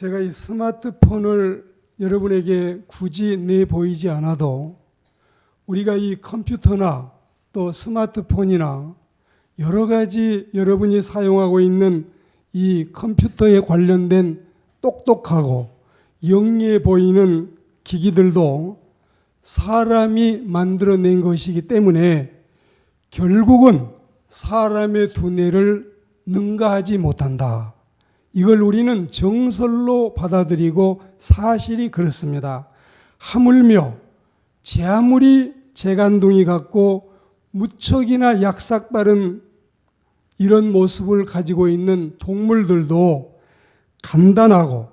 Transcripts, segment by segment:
제가 이 스마트폰을 여러분에게 굳이 내보이지 않아도 우리가 이 컴퓨터나 또 스마트폰이나 여러 가지 여러분이 사용하고 있는 이 컴퓨터에 관련된 똑똑하고 영리해 보이는 기기들도 사람이 만들어낸 것이기 때문에 결국은 사람의 두뇌를 능가하지 못한다. 이걸 우리는 정설로 받아들이고 사실이 그렇습니다. 하물며 제 아무리 재간둥이 같고 무척이나 약삭빠른 이런 모습을 가지고 있는 동물들도 간단하고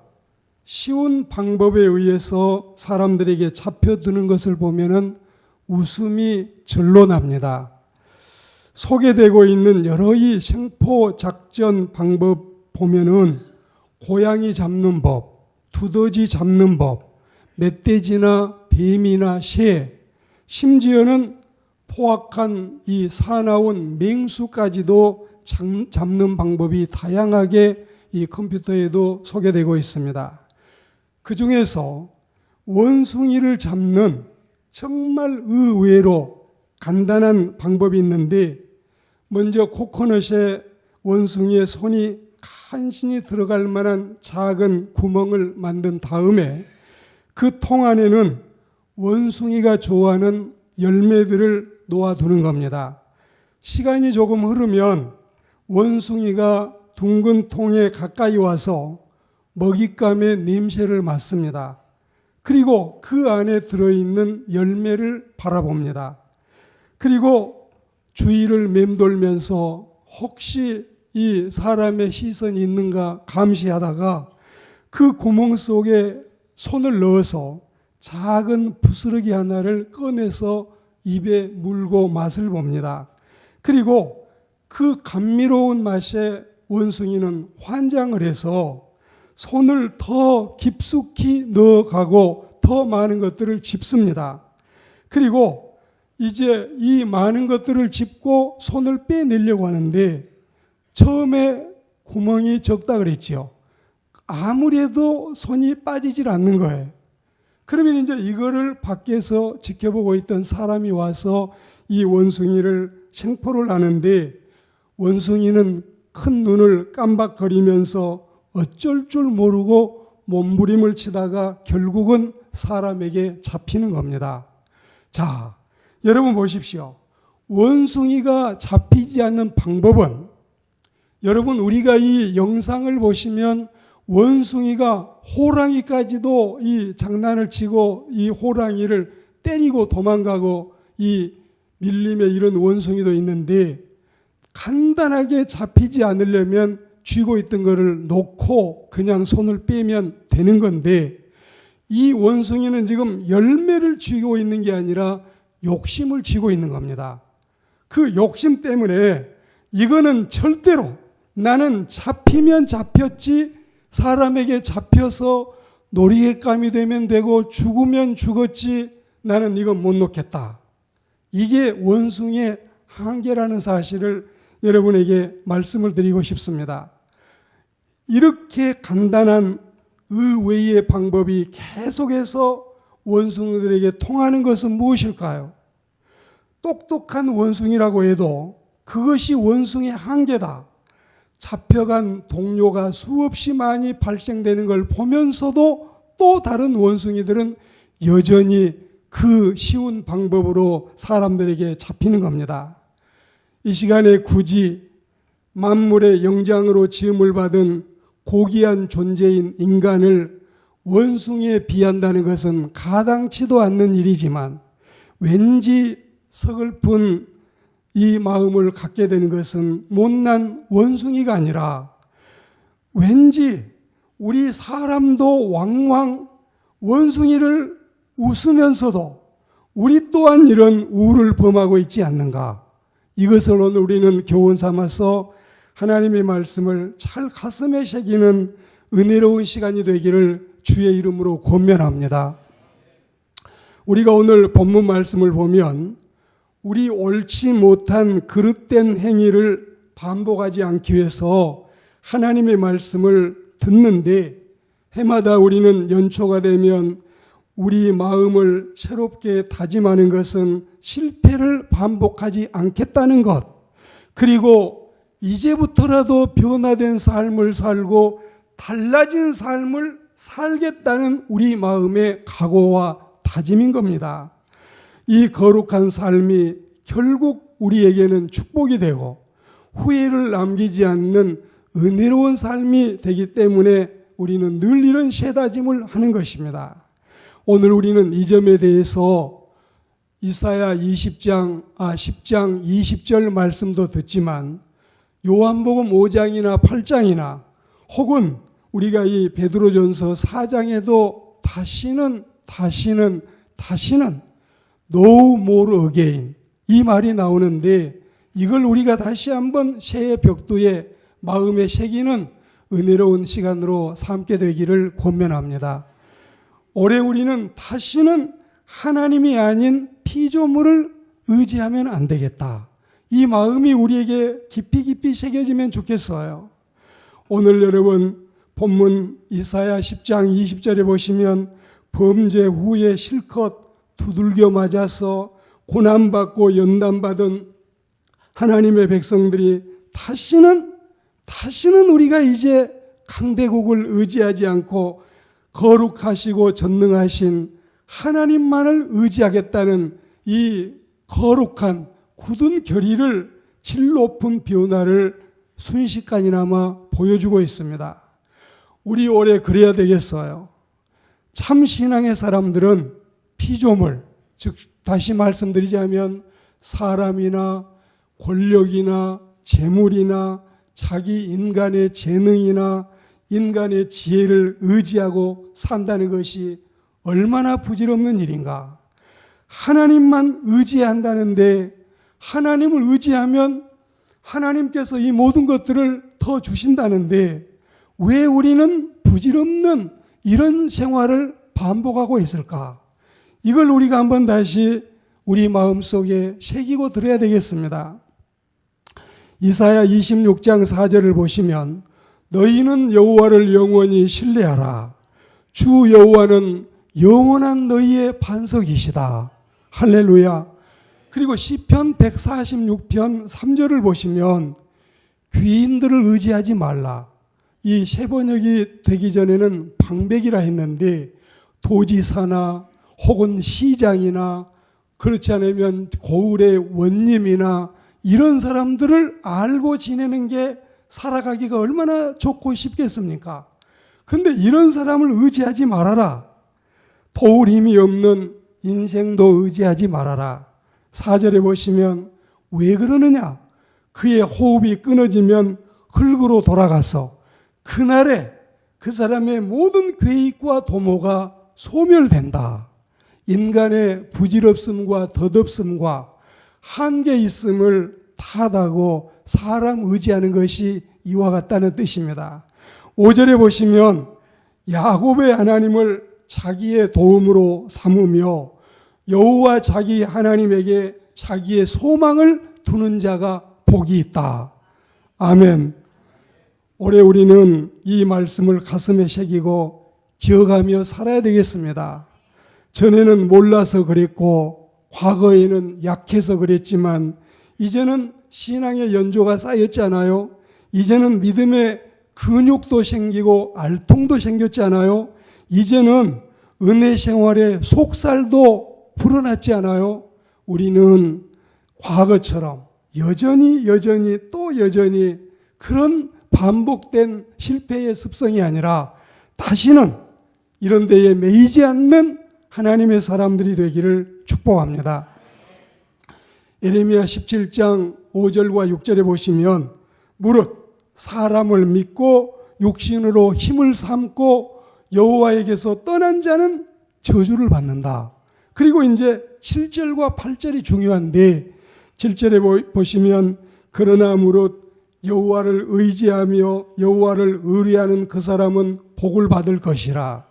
쉬운 방법에 의해서 사람들에게 잡혀드는 것을 보면은 웃음이 절로 납니다. 소개되고 있는 여러 이 생포 작전 방법 보면은 고양이 잡는 법, 두더지 잡는 법, 멧돼지나 뱀이나 새, 심지어는 포악한 이 사나운 맹수까지도 잡는 방법이 다양하게 이 컴퓨터에도 소개되고 있습니다. 그 중에서 원숭이를 잡는 정말 의외로 간단한 방법이 있는데, 먼저 코코넛에 원숭이의 손이 간신히 들어갈 만한 작은 구멍을 만든 다음에 그 통 안에는 원숭이가 좋아하는 열매들을 놓아두는 겁니다. 시간이 조금 흐르면 원숭이가 둥근 통에 가까이 와서 먹잇감의 냄새를 맡습니다. 그리고 그 안에 들어있는 열매를 바라봅니다. 그리고 주위를 맴돌면서 혹시 이 사람의 시선이 있는가 감시하다가 그 구멍 속에 손을 넣어서 작은 부스러기 하나를 꺼내서 입에 물고 맛을 봅니다. 그리고 그 감미로운 맛에 원숭이는 환장을 해서 손을 더 깊숙이 넣어가고 더 많은 것들을 짚습니다. 그리고 이제 이 많은 것들을 짚고 손을 빼내려고 하는데 처음에 구멍이 적다 그랬지요. 아무래도 손이 빠지질 않는 거예요. 그러면 이제 이거를 밖에서 지켜보고 있던 사람이 와서 이 원숭이를 생포를 하는데 원숭이는 큰 눈을 깜박거리면서 어쩔 줄 모르고 몸부림을 치다가 결국은 사람에게 잡히는 겁니다. 자, 여러분 보십시오. 원숭이가 잡히지 않는 방법은, 여러분 우리가 이 영상을 보시면 원숭이가 호랑이까지도 이 장난을 치고 이 호랑이를 때리고 도망가고 이 밀림에 이런 원숭이도 있는데, 간단하게 잡히지 않으려면 쥐고 있던 것을 놓고 그냥 손을 빼면 되는 건데, 이 원숭이는 지금 열매를 쥐고 있는 게 아니라 욕심을 쥐고 있는 겁니다. 그 욕심 때문에 이거는 절대로 나는 잡히면 잡혔지 사람에게 잡혀서 놀이개감이 되면 되고 죽으면 죽었지 나는 이건 못 놓겠다. 이게 원숭이의 한계라는 사실을 여러분에게 말씀을 드리고 싶습니다. 이렇게 간단한 의외의 방법이 계속해서 원숭이들에게 통하는 것은 무엇일까요? 똑똑한 원숭이라고 해도 그것이 원숭이의 한계다. 잡혀간 동료가 수없이 많이 발생되는 걸 보면서도 또 다른 원숭이들은 여전히 그 쉬운 방법으로 사람들에게 잡히는 겁니다. 이 시간에 굳이 만물의 영장으로 지음을 받은 고귀한 존재인 인간을 원숭이에 비한다는 것은 가당치도 않는 일이지만 왠지 서글픈 이 마음을 갖게 되는 것은 못난 원숭이가 아니라 왠지 우리 사람도 왕왕 원숭이를 웃으면서도 우리 또한 이런 우를 범하고 있지 않는가. 이것을 오늘 우리는 교훈 삼아서 하나님의 말씀을 잘 가슴에 새기는 은혜로운 시간이 되기를 주의 이름으로 권면합니다. 우리가 오늘 본문 말씀을 보면 우리 옳지 못한 그릇된 행위를 반복하지 않기 위해서 하나님의 말씀을 듣는데 해마다 우리는 연초가 되면 우리 마음을 새롭게 다짐하는 것은 실패를 반복하지 않겠다는 것, 그리고 이제부터라도 변화된 삶을 살고 달라진 삶을 살겠다는 우리 마음의 각오와 다짐인 겁니다. 이 거룩한 삶이 결국 우리에게는 축복이 되고 후회를 남기지 않는 은혜로운 삶이 되기 때문에 우리는 늘 이런 쇠다짐을 하는 것입니다. 오늘 우리는 이 점에 대해서 이사야 10장 20절 말씀도 듣지만 요한복음 5장이나 8장이나 혹은 우리가 이 베드로전서 4장에도 다시는 no more again 이 말이 나오는데, 이걸 우리가 다시 한번 새해 벽두에 마음에 새기는 은혜로운 시간으로 삼게 되기를 권면합니다. 올해 우리는 다시는 하나님이 아닌 피조물을 의지하면 안 되겠다. 이 마음이 우리에게 깊이 새겨지면 좋겠어요. 오늘 여러분 본문 이사야 10장 20절에 보시면 범죄 후에 실컷 두들겨 맞아서 고난받고 연단받은 하나님의 백성들이 다시는 우리가 이제 강대국을 의지하지 않고 거룩하시고 전능하신 하나님만을 의지하겠다는 이 거룩한 굳은 결의를 질 높은 변화를 순식간이나마 보여주고 있습니다. 우리 올해 그래야 되겠어요. 참 신앙의 사람들은 피조물, 즉 다시 말씀드리자면 사람이나 권력이나 재물이나 자기 인간의 재능이나 인간의 지혜를 의지하고 산다는 것이 얼마나 부질없는 일인가. 하나님만 의지한다는데 하나님을 의지하면 하나님께서 이 모든 것들을 더 주신다는데 왜 우리는 부질없는 이런 생활을 반복하고 있을까? 이걸 우리가 한번 다시 우리 마음속에 새기고 들어야 되겠습니다. 이사야 26장 4절을 보시면 너희는 여호와를 영원히 신뢰하라. 주 여호와는 영원한 너희의 반석이시다. 할렐루야. 그리고 시편 146편 3절을 보시면 귀인들을 의지하지 말라. 이 세 번역이 되기 전에는 방백이라 했는데 도지사나 혹은 시장이나 그렇지 않으면 고을의 원님이나 이런 사람들을 알고 지내는 게 살아가기가 얼마나 좋고 쉽겠습니까? 근데 이런 사람을 의지하지 말아라. 도울 힘이 없는 인생도 의지하지 말아라. 4절에 보시면 왜 그러느냐? 그의 호흡이 끊어지면 흙으로 돌아가서 그날에 그 사람의 모든 계획과 도모가 소멸된다. 인간의 부질없음과 덧없음과 한계 있음을 탓하고 사람 의지하는 것이 이와 같다는 뜻입니다. 5절에 보시면 야곱의 하나님을 자기의 도움으로 삼으며 여호와 자기 하나님에게 자기의 소망을 두는 자가 복이 있다. 아멘. 올해 우리는 이 말씀을 가슴에 새기고 기억하며 살아야 되겠습니다. 전에는 몰라서 그랬고 과거에는 약해서 그랬지만 이제는 신앙의 연조가 쌓였잖아요. 이제는 믿음의 근육도 생기고 알통도 생겼잖아요. 이제는 은혜 생활의 속살도 불어났지 않아요. 우리는 과거처럼 여전히 그런 반복된 실패의 습성이 아니라 다시는 이런 데에 매이지 않는 하나님의 사람들이 되기를 축복합니다. 예레미야 17장 5절과 6절에 보시면 무릇 사람을 믿고 육신으로 힘을 삼고 여호와에게서 떠난 자는 저주를 받는다. 그리고 이제 7절과 8절이 중요한데 7절에 보시면 그러나 무릇 여호와를 의지하며 여호와를 의뢰하는 그 사람은 복을 받을 것이라.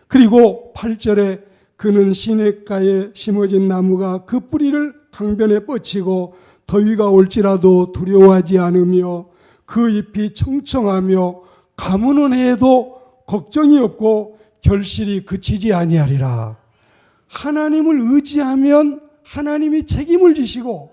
그리고 8절에 그는 시냇가에 심어진 나무가 그 뿌리를 강변에 뻗치고 더위가 올지라도 두려워하지 않으며 그 잎이 청청하며 가무는 해에도 걱정이 없고 결실이 그치지 아니하리라. 하나님을 의지하면 하나님이 책임을 지시고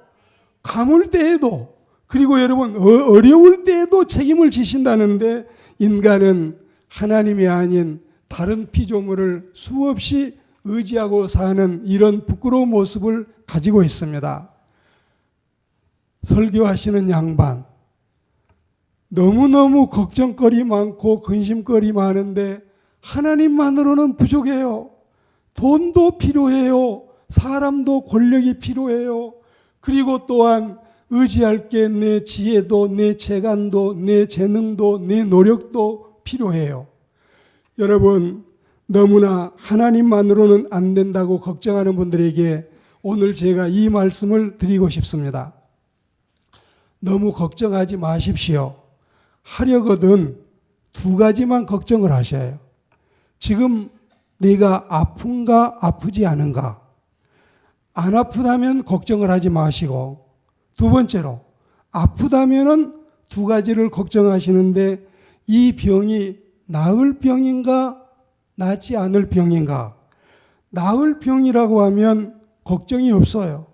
가물 때에도, 그리고 여러분 어려울 때에도 책임을 지신다는데, 인간은 하나님이 아닌 다른 피조물을 수없이 의지하고 사는 이런 부끄러운 모습을 가지고 있습니다. 설교하시는 양반, 너무너무 걱정거리 많고 근심거리 많은데 하나님만으로는 부족해요. 돈도 필요해요. 사람도 권력이 필요해요. 그리고 또한 의지할 게 내 지혜도, 내 재간도, 내 재능도, 내 노력도 필요해요. 여러분, 너무나 하나님만으로는 안 된다고 걱정하는 분들에게 오늘 제가 이 말씀을 드리고 싶습니다. 너무 걱정하지 마십시오. 하려거든 두 가지만 걱정을 하셔요. 지금 내가 아픈가 아프지 않은가. 안 아프다면 걱정을 하지 마시고, 두 번째로 아프다면은 두 가지를 걱정하시는데, 이 병이 나을 병인가 낫지 않을 병인가. 나을 병이라고 하면 걱정이 없어요.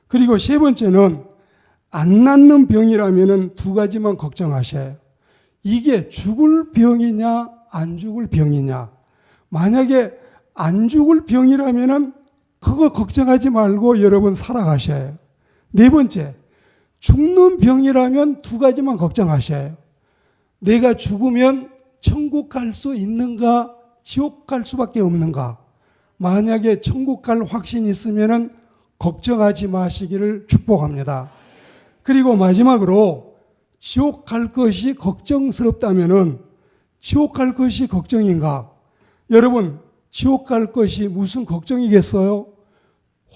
그리고 세 번째는 안 낫는 병이라면 두 가지만 걱정하셔요. 이게 죽을 병이냐 안 죽을 병이냐. 만약에 안 죽을 병이라면 그거 걱정하지 말고 여러분 살아가셔요. 네 번째, 죽는 병이라면 두 가지만 걱정하셔요. 내가 죽으면 천국 갈 수 있는가, 지옥 갈 수밖에 없는가. 만약에 천국 갈 확신이 있으면 걱정하지 마시기를 축복합니다. 그리고 마지막으로 지옥 갈 것이 걱정스럽다면은 지옥 갈 것이 걱정인가? 여러분, 지옥 갈 것이 무슨 걱정이겠어요?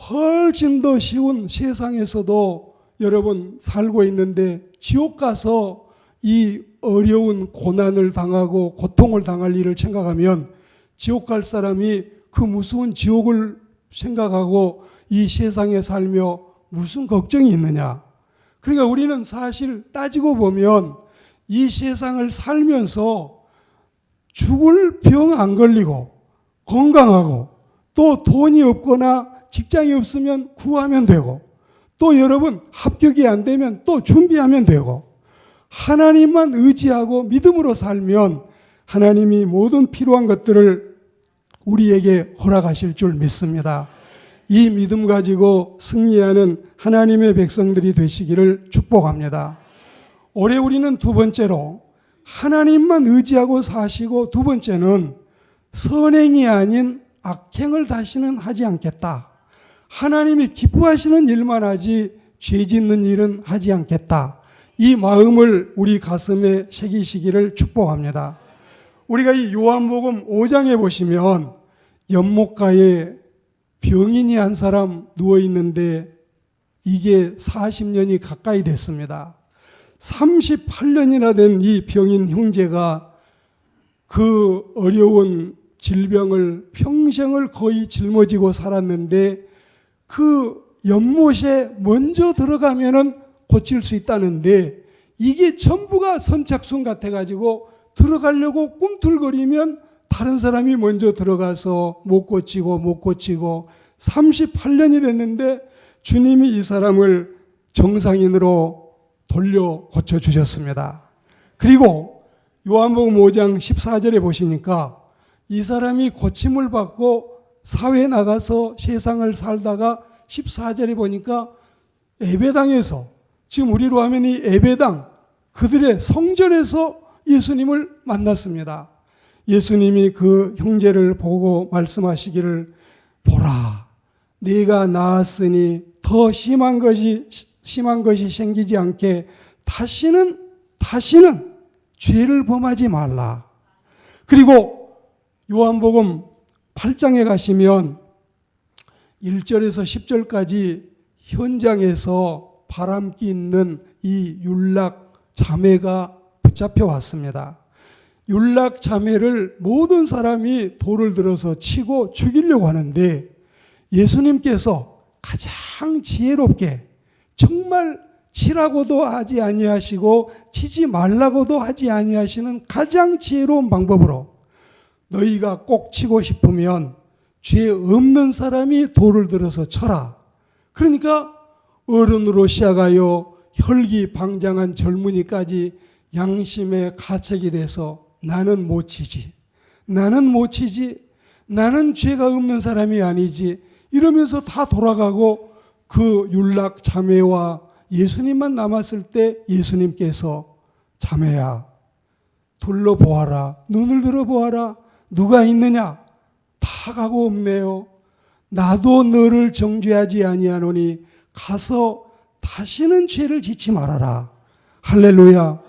훨씬 더 쉬운 세상에서도 여러분 살고 있는데, 지옥 가서 이 어려운 고난을 당하고 고통을 당할 일을 생각하면 지옥 갈 사람이 그 무서운 지옥을 생각하고 이 세상에 살며 무슨 걱정이 있느냐. 그러니까 우리는 사실 따지고 보면 이 세상을 살면서 죽을 병 안 걸리고 건강하고, 또 돈이 없거나 직장이 없으면 구하면 되고, 또 여러분 합격이 안 되면 또 준비하면 되고, 하나님만 의지하고 믿음으로 살면 하나님이 모든 필요한 것들을 우리에게 허락하실 줄 믿습니다. 이 믿음 가지고 승리하는 하나님의 백성들이 되시기를 축복합니다. 올해 우리는 두 번째로 하나님만 의지하고 사시고, 두 번째는 선행이 아닌 악행을 다시는 하지 않겠다. 하나님이 기뻐하시는 일만 하지 죄 짓는 일은 하지 않겠다. 이 마음을 우리 가슴에 새기시기를 축복합니다. 우리가 이 요한복음 5장에 보시면 연못가에 병인이 한 사람 누워 있는데 이게 40년이 가까이 됐습니다. 38년이나 된 이 병인 형제가 그 어려운 질병을 평생을 거의 짊어지고 살았는데, 그 연못에 먼저 들어가면은 고칠 수 있다는데, 이게 전부가 선착순 같아가지고 들어가려고 꿈틀거리면 다른 사람이 먼저 들어가서 못 고치고 38년이 됐는데 주님이 이 사람을 정상인으로 돌려 고쳐주셨습니다. 그리고 요한복음 5장 14절에 보시니까 이 사람이 고침을 받고 사회에 나가서 세상을 살다가 14절에 보니까 예배당에서, 지금 우리로 하면 이 예배당, 그들의 성전에서 예수님을 만났습니다. 예수님이 그 형제를 보고 말씀하시기를, 보라, 네가 나았으니 더 심한 것이 생기지 않게 다시는 죄를 범하지 말라. 그리고 요한복음 8장에 가시면 1절에서 10절까지 현장에서 바람기 있는 이 율락 자매가 붙잡혀 왔습니다. 율락 자매를 모든 사람이 돌을 들어서 치고 죽이려고 하는데, 예수님께서 가장 지혜롭게, 정말 치라고도 하지 아니하시고 치지 말라고도 하지 아니하시는 가장 지혜로운 방법으로 너희가 꼭 치고 싶으면 죄 없는 사람이 돌을 들어서 쳐라. 그러니까 어른으로 시작하여 혈기방장한 젊은이까지 양심의 가책이 돼서 나는 못 치지. 나는 못 치지. 나는 죄가 없는 사람이 아니지. 이러면서 다 돌아가고 그 율락 자매와 예수님만 남았을 때 예수님께서 자매야 둘러보아라. 눈을 들어보아라. 누가 있느냐? 다 가고 없네요. 나도 너를 정죄하지 아니하노니 가서 다시는 죄를 짓지 말아라. 할렐루야.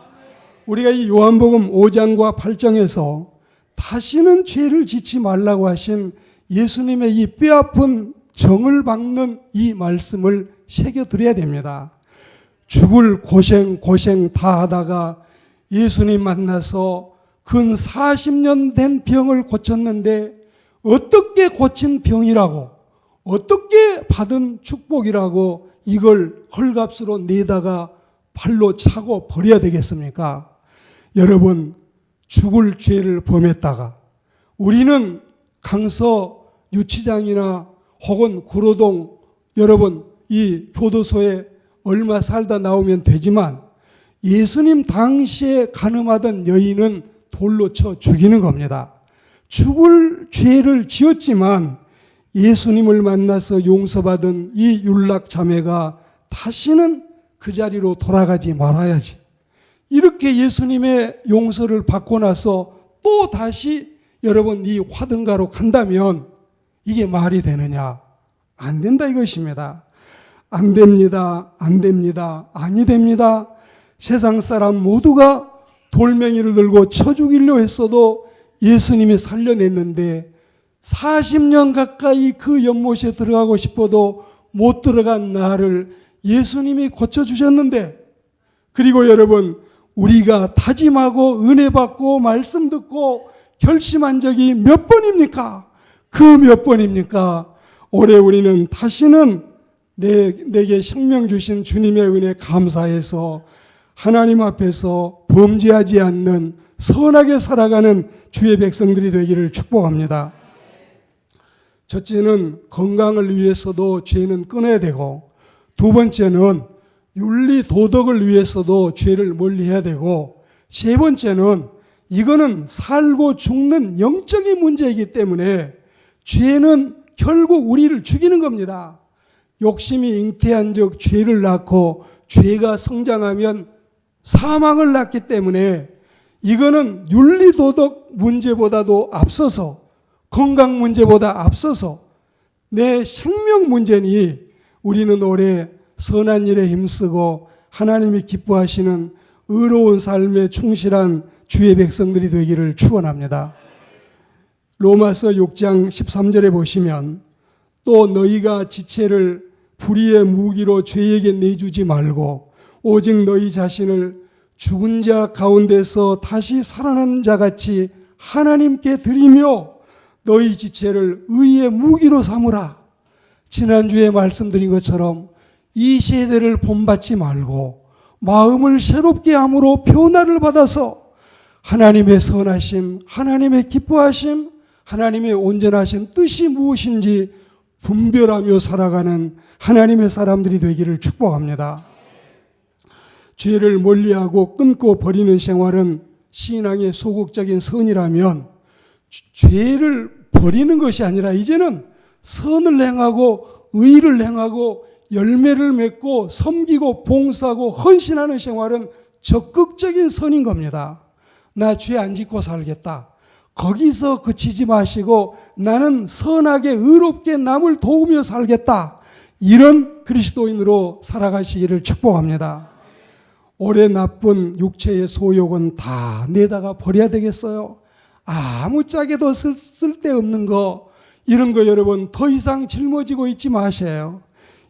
우리가 이 요한복음 5장과 8장에서 다시는 죄를 짓지 말라고 하신 예수님의 이 뼈아픈 정을 박는 이 말씀을 새겨드려야 됩니다. 죽을 고생 다 하다가 예수님 만나서 근 40년 된 병을 고쳤는데 어떻게 고친 병이라고, 어떻게 받은 축복이라고 이걸 헐값으로 내다가 발로 차고 버려야 되겠습니까? 여러분, 죽을 죄를 범했다가 우리는 강서 유치장이나 혹은 구로동 여러분 이 교도소에 얼마 살다 나오면 되지만 예수님 당시에 간음하던 여인은 돌로 쳐 죽이는 겁니다. 죽을 죄를 지었지만 예수님을 만나서 용서받은 이 율락 자매가 다시는 그 자리로 돌아가지 말아야지. 이렇게 예수님의 용서를 받고 나서 또 다시 여러분 이 화등가로 간다면 이게 말이 되느냐? 안 된다 이것입니다. 안 됩니다. 안 됩니다. 아니 됩니다. 세상 사람 모두가 돌멩이를 들고 쳐 죽이려 했어도 예수님이 살려냈는데 40년 가까이 그 연못에 들어가고 싶어도 못 들어간 나를 예수님이 고쳐주셨는데, 그리고 여러분 우리가 다짐하고 은혜 받고 말씀 듣고 결심한 적이 몇 번입니까? 그 몇 번입니까? 올해 우리는 다시는 내게 생명 주신 주님의 은혜 감사해서 하나님 앞에서 범죄하지 않는 선하게 살아가는 주의 백성들이 되기를 축복합니다. 첫째는 건강을 위해서도 죄는 끊어야 되고, 두 번째는 윤리 도덕을 위해서도 죄를 멀리해야 되고, 세 번째는 이거는 살고 죽는 영적인 문제이기 때문에 죄는 결국 우리를 죽이는 겁니다. 욕심이 잉태한 적 죄를 낳고 죄가 성장하면 사망을 낳기 때문에 이거는 윤리도덕 문제보다도 앞서서, 건강 문제보다 앞서서 내 생명 문제니 우리는 올해 선한 일에 힘쓰고 하나님이 기뻐하시는 의로운 삶에 충실한 주의 백성들이 되기를 축원합니다. 로마서 6장 13절에 보시면 또 너희가 지체를 불의의 무기로 죄에게 내주지 말고 오직 너희 자신을 죽은 자 가운데서 다시 살아난 자같이 하나님께 드리며 너희 지체를 의의 무기로 삼으라. 지난주에 말씀드린 것처럼 이 세대를 본받지 말고 마음을 새롭게 함으로 변화를 받아서 하나님의 선하심, 하나님의 기뻐하심, 하나님의 온전하신 뜻이 무엇인지 분별하며 살아가는 하나님의 사람들이 되기를 축복합니다. 죄를 멀리하고 끊고 버리는 생활은 신앙의 소극적인 선이라면 죄를 버리는 것이 아니라 이제는 선을 행하고 의를 행하고 열매를 맺고 섬기고 봉사하고 헌신하는 생활은 적극적인 선인 겁니다. 나 죄 안 짓고 살겠다. 거기서 그치지 마시고 나는 선하게 의롭게 남을 도우며 살겠다. 이런 그리스도인으로 살아가시기를 축복합니다. 올해 나쁜 육체의 소욕은 다 내다가 버려야 되겠어요. 아무짝에도 쓸데없는 거, 이런 거 여러분 더 이상 짊어지고 있지 마세요.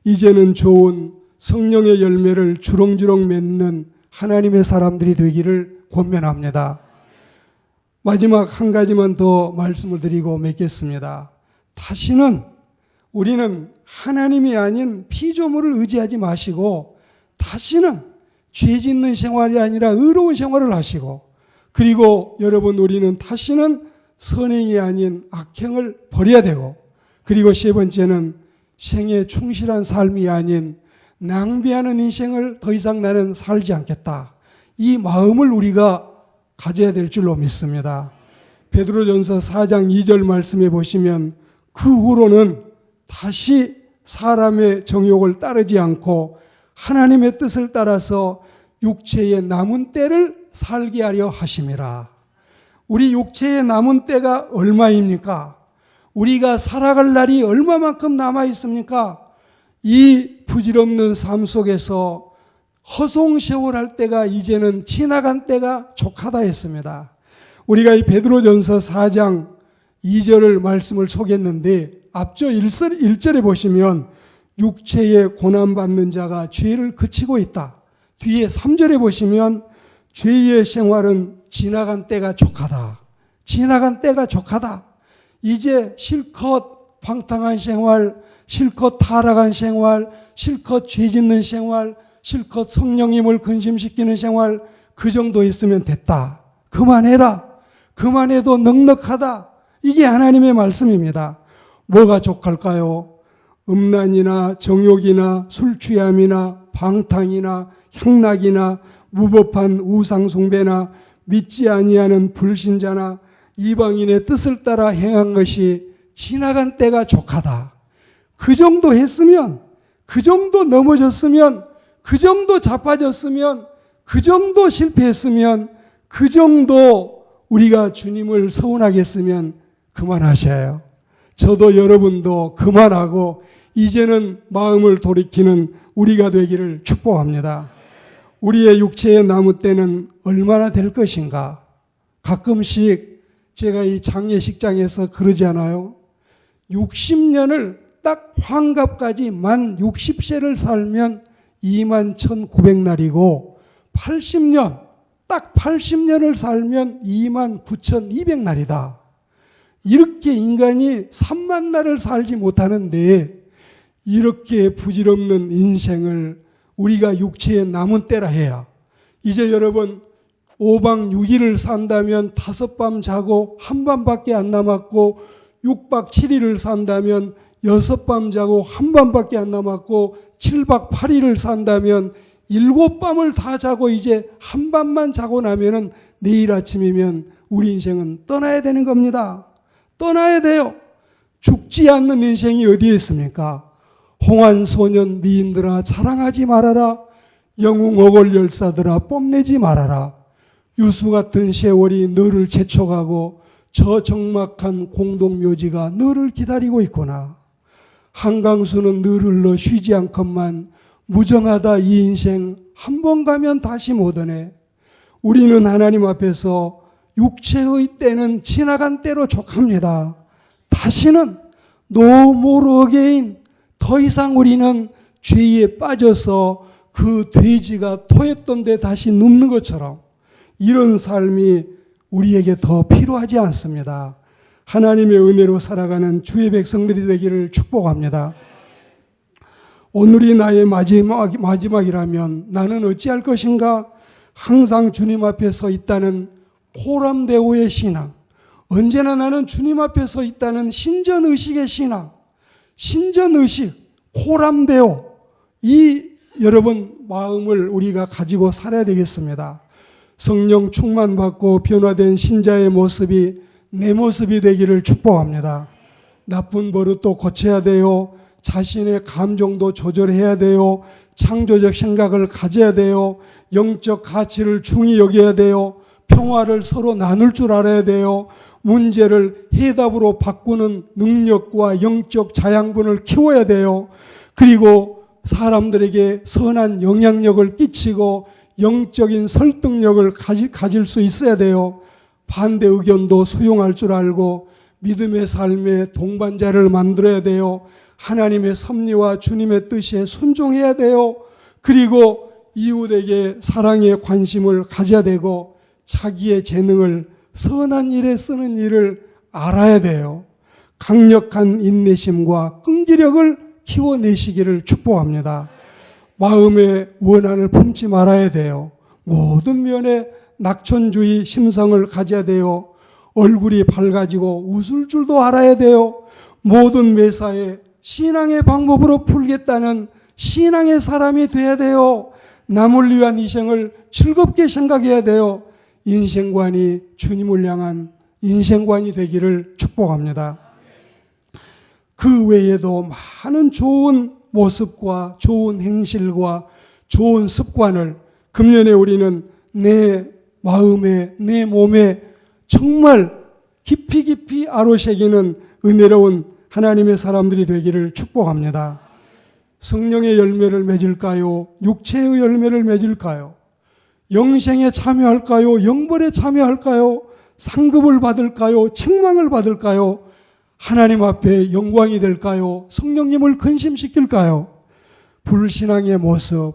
이제는 좋은 성령의 열매를 주렁주렁 맺는 하나님의 사람들이 되기를 권면합니다. 마지막 한 가지만 더 말씀을 드리고 맺겠습니다. 다시는 우리는 하나님이 아닌 피조물을 의지하지 마시고 다시는 죄 짓는 생활이 아니라 의로운 생활을 하시고, 그리고 여러분 우리는 다시는 선행이 아닌 악행을 버려야 되고, 그리고 세 번째는 생에 충실한 삶이 아닌 낭비하는 인생을 더 이상 나는 살지 않겠다. 이 마음을 우리가 가져야 될 줄로 믿습니다. 베드로전서 4장 2절 말씀에 보시면 그 후로는 다시 사람의 정욕을 따르지 않고 하나님의 뜻을 따라서 육체의 남은 때를 살게 하려 하심이라. 우리 육체의 남은 때가 얼마입니까? 우리가 살아갈 날이 얼마만큼 남아 있습니까? 이 부질없는 삶 속에서 허송세월할 때가 이제는 지나간 때가 족하다 했습니다. 우리가 이 베드로전서 4장 2절을 말씀을 소개했는데 앞서 1절에 보시면 육체에 고난받는 자가 죄를 그치고 있다. 뒤에 3절에 보시면 죄의 생활은 지나간 때가 족하다. 지나간 때가 족하다. 이제 실컷 방탕한 생활, 실컷 타락한 생활, 실컷 죄 짓는 생활, 실컷 성령님을 근심시키는 생활, 그 정도 했으면 됐다. 그만해라. 그만해도 넉넉하다. 이게 하나님의 말씀입니다. 뭐가 족할까요? 음란이나 정욕이나 술취함이나 방탕이나 향락이나 무법한 우상숭배나 믿지 아니하는 불신자나 이방인의 뜻을 따라 행한 것이 지나간 때가 족하다. 그 정도 했으면, 그 정도 넘어졌으면, 그 정도 자빠졌으면, 그 정도 실패했으면, 그 정도 우리가 주님을 서운하게 했으면 그만하셔요. 저도 여러분도 그만하고 이제는 마음을 돌이키는 우리가 되기를 축복합니다. 우리의 육체의 남은 때는 얼마나 될 것인가? 가끔씩 제가 이 장례식장에서 그러지 않아요? 60년을 딱 환갑까지 만 60세를 살면 21,900날이고 80년, 딱 80년을 살면 29,200날이다. 이렇게 인간이 3만 날을 살지 못하는데 이렇게 부질없는 인생을 우리가 육체에 남은 때라 해야, 이제 여러분 5박 6일을 산다면 5밤 자고 1밤밖에 안 남았고 6박 7일을 산다면 6밤 자고 1밤밖에 안 남았고 7박 8일을 산다면 7밤을 다 자고 이제 1밤만 자고 나면은 내일 아침이면 우리 인생은 떠나야 되는 겁니다. 떠나야 돼요. 죽지 않는 인생이 어디에 있습니까? 홍한소년 미인들아 자랑하지 말아라. 영웅어골 열사들아 뽐내지 말아라. 유수 같은 세월이 너를 재촉하고 저 적막한 공동묘지가 너를 기다리고 있구나. 한강수는 늘 흘러 쉬지 않건만 무정하다 이 인생 한 번 가면 다시 못 오네. 우리는 하나님 앞에서 육체의 때는 지나간 때로 족합니다. 다시는 no more again, 더 이상 우리는 죄에 빠져서 그 돼지가 토했던 데 다시 눕는 것처럼 이런 삶이 우리에게 더 필요하지 않습니다. 하나님의 은혜로 살아가는 주의 백성들이 되기를 축복합니다. 오늘이 나의 마지막이라면 나는 어찌할 것인가? 항상 주님 앞에 서 있다는 코람데오의 신앙, 언제나 나는 주님 앞에 서 있다는 신전의식의 신앙, 신전의식, 코람데오, 이 여러분 마음을 우리가 가지고 살아야 되겠습니다. 성령 충만받고 변화된 신자의 모습이 내 모습이 되기를 축복합니다. 나쁜 버릇도 고쳐야 돼요. 자신의 감정도 조절해야 돼요. 창조적 생각을 가져야 돼요. 영적 가치를 중히 여겨야 돼요. 평화를 서로 나눌 줄 알아야 돼요. 문제를 해답으로 바꾸는 능력과 영적 자양분을 키워야 돼요. 그리고 사람들에게 선한 영향력을 끼치고 영적인 설득력을 가질 수 있어야 돼요. 반대 의견도 수용할 줄 알고 믿음의 삶의 동반자를 만들어야 돼요. 하나님의 섭리와 주님의 뜻에 순종해야 돼요. 그리고 이웃에게 사랑의 관심을 가져야 되고 자기의 재능을 선한 일에 쓰는 일을 알아야 돼요. 강력한 인내심과 끈기력을 키워내시기를 축복합니다. 마음의 원한을 품지 말아야 돼요. 모든 면에 낙천주의 심성을 가져야 돼요. 얼굴이 밝아지고 웃을 줄도 알아야 돼요. 모든 매사에 신앙의 방법으로 풀겠다는 신앙의 사람이 돼야 돼요. 남을 위한 희생을 즐겁게 생각해야 돼요. 인생관이 주님을 향한 인생관이 되기를 축복합니다. 그 외에도 많은 좋은 모습과 좋은 행실과 좋은 습관을 금년에 우리는 내 마음에, 내 몸에 정말 깊이 아로새기는 은혜로운 하나님의 사람들이 되기를 축복합니다. 성령의 열매를 맺을까요? 육체의 열매를 맺을까요? 영생에 참여할까요? 영벌에 참여할까요? 상급을 받을까요? 책망을 받을까요? 하나님 앞에 영광이 될까요? 성령님을 근심시킬까요? 불신앙의 모습,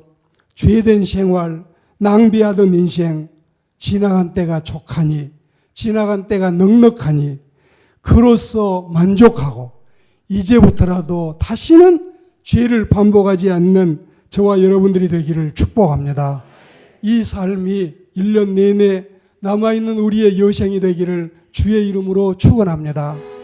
죄된 생활, 낭비하던 인생, 지나간 때가 족하니, 지나간 때가 넉넉하니, 그로써 만족하고 이제부터라도 다시는 죄를 반복하지 않는 저와 여러분들이 되기를 축복합니다. 이 삶이 1년 내내 남아있는 우리의 여생이 되기를 주의 이름으로 축원합니다.